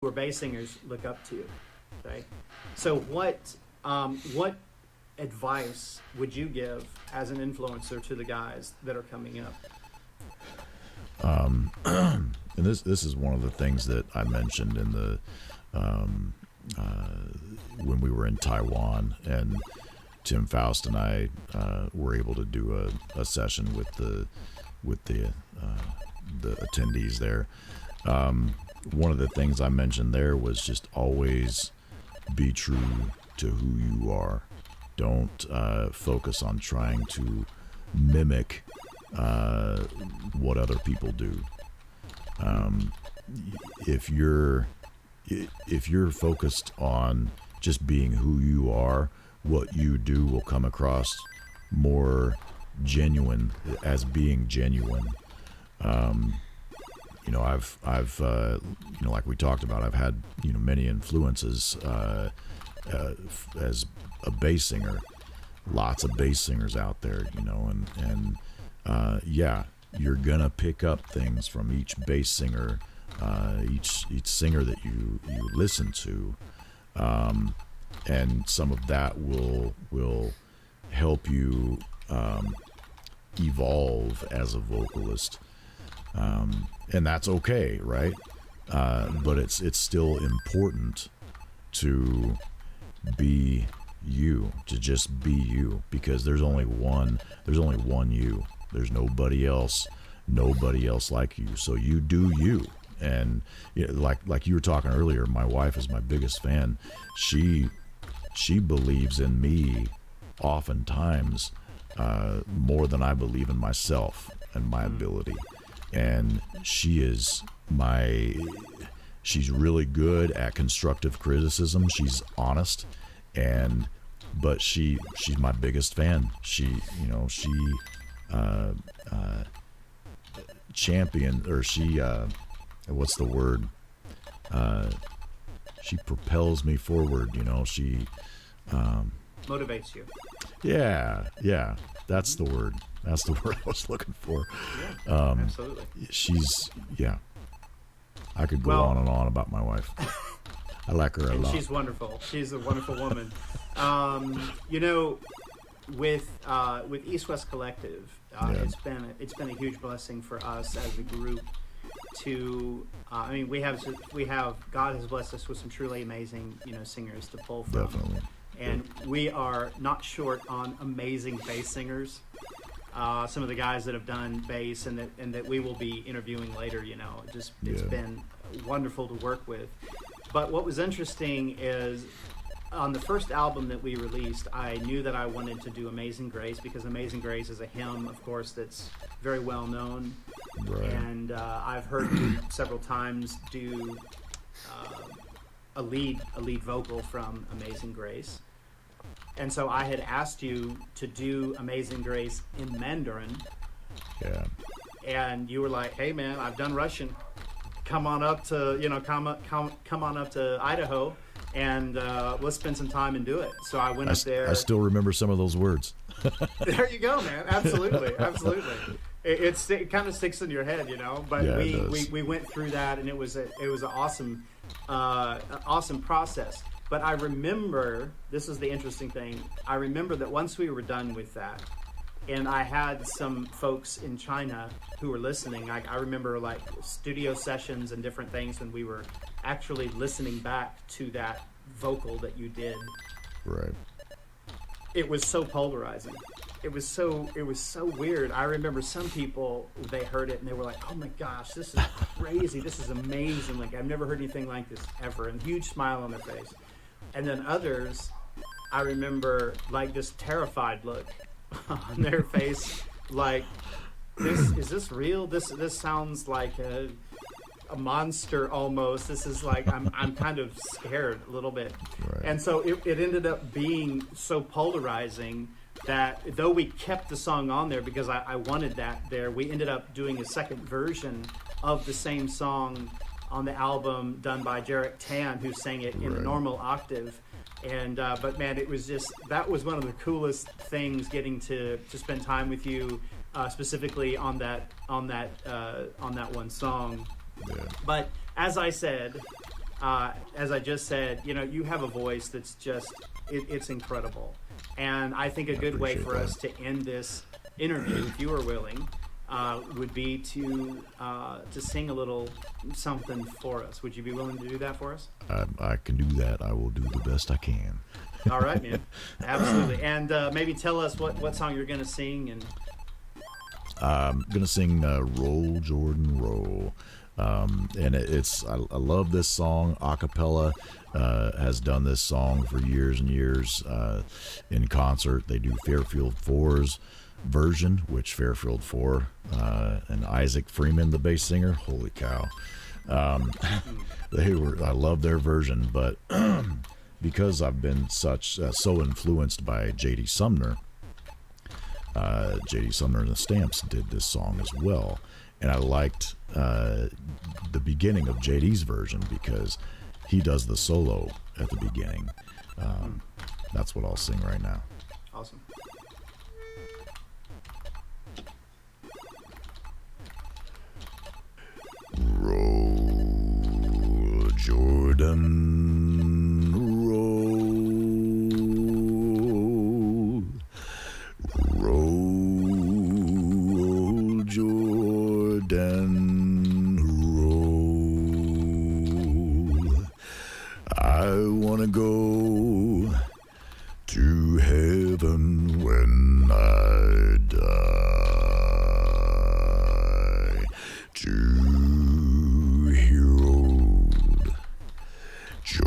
who are bass singers look up to you. Okay, so what advice would you give as an influencer to the guys that are coming up? And this is one of the things that I mentioned in the when we were in Taiwan, and Tim Faust and I were able to do a session with the attendees there. One of the things I mentioned there was just always be true to who you are. Don't focus on trying to mimic what other people do. If you're focused on just being who you are, what you do will come across more genuine as being genuine. I've like we talked about, I've had many influences as a bass singer. Lots of bass singers out there, and you're gonna pick up things from each bass singer, each singer that you listen to, and some of that will help you evolve as a vocalist, and that's okay, right? But it's still important to be you, to just be you, because there's only one you. There's nobody else like you. So you do you. And like you were talking earlier, my wife is my biggest fan. She believes in me oftentimes more than I believe in myself and my ability. And she's really good at constructive criticism. She's honest, but she's my biggest fan. She champion, or she what's the word? She propels me forward. She Motivates you. Yeah, that's the word. That's the word I was looking for. Yeah, absolutely. I could go on and on about my wife. I like her a lot. She's wonderful. She's a wonderful woman. With East West Collective, it's been a huge blessing for us as a group to. We have God has blessed us with some truly amazing singers to pull from. Definitely. And we are not short on amazing bass singers. Some of the guys that have done bass and that we will be interviewing later, it's been wonderful to work with. But what was interesting is on the first album that we released, I knew that I wanted to do Amazing Grace, because Amazing Grace is a hymn, of course, that's very well known. Right. And I've heard you several times do a lead vocal from Amazing Grace. And so I had asked you to do Amazing Grace in Mandarin. Yeah. And you were like, "Hey man, I've done Russian. Come on up to come on up to Idaho, and let's spend some time and do it." So I went up there. I still remember some of those words. There you go, man. Absolutely. It kind of sticks in your head, But we went through that, and it was an awesome process. But I remember, this is the interesting thing, I remember that once we were done with that, and I had some folks in China who were listening, I remember like studio sessions and different things when we were actually listening back to that vocal that you did. Right. It was so polarizing. It was so weird. I remember some people, they heard it and they were like, "Oh my gosh, this is crazy. This is amazing. Like, I've never heard anything like this ever." And huge smile on their face. And then others, I remember like this terrified look on their face, like, is this real? This sounds like a monster almost. This is like, I'm kind of scared a little bit. Right. And so it ended up being so polarizing that though we kept the song on there because I wanted that there, we ended up doing a second version of the same song on the album done by Jarek Tan, who sang it in a normal octave. And but man, it was just, that was one of the coolest things, getting to spend time with you, specifically on that one song. Yeah. But as I said, as I just said, you have a voice that's just, it's incredible. And I think a good way for us to end this interview, if you are willing, would be to sing a little something for us. Would you be willing to do that for us? I can do that. I will do the best I can. All right, man. Absolutely. And maybe tell us what song you're going to sing. And I'm going to sing Roll, Jordan, Roll. And I love this song. Acapella has done this song for years and years in concert. They do Fairfield 4's version, which Fairfield 4 and Isaac Freeman, the bass singer, holy cow. I love their version, but because I've been so influenced by J.D. Sumner, J.D. Sumner and the Stamps did this song as well. And I liked the beginning of JD's version because he does the solo at the beginning. That's what I'll sing right now. Awesome. Roll, Jordan, roll. Roll, Jordan, roll. I want to go to heaven when I die, to hear old Jordan.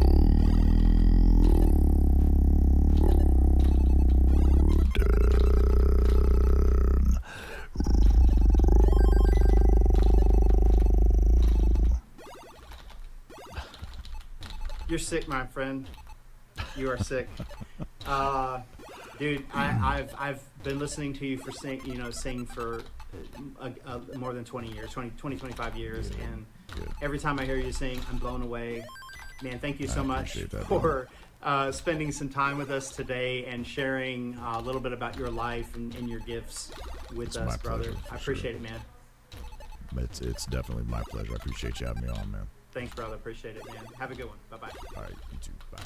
You're sick, my friend. You are sick. Dude, I've been listening to you for sing for more than 20 years, 25 years, and every time I hear you sing, I'm blown away. Man, thank you so much for spending some time with us today and sharing a little bit about your life and your gifts with us, brother. I appreciate it, man. It's definitely my pleasure. I appreciate you having me on, man. Thanks, brother. Appreciate it, man. Have a good one. Bye-bye. All right, you too. Bye.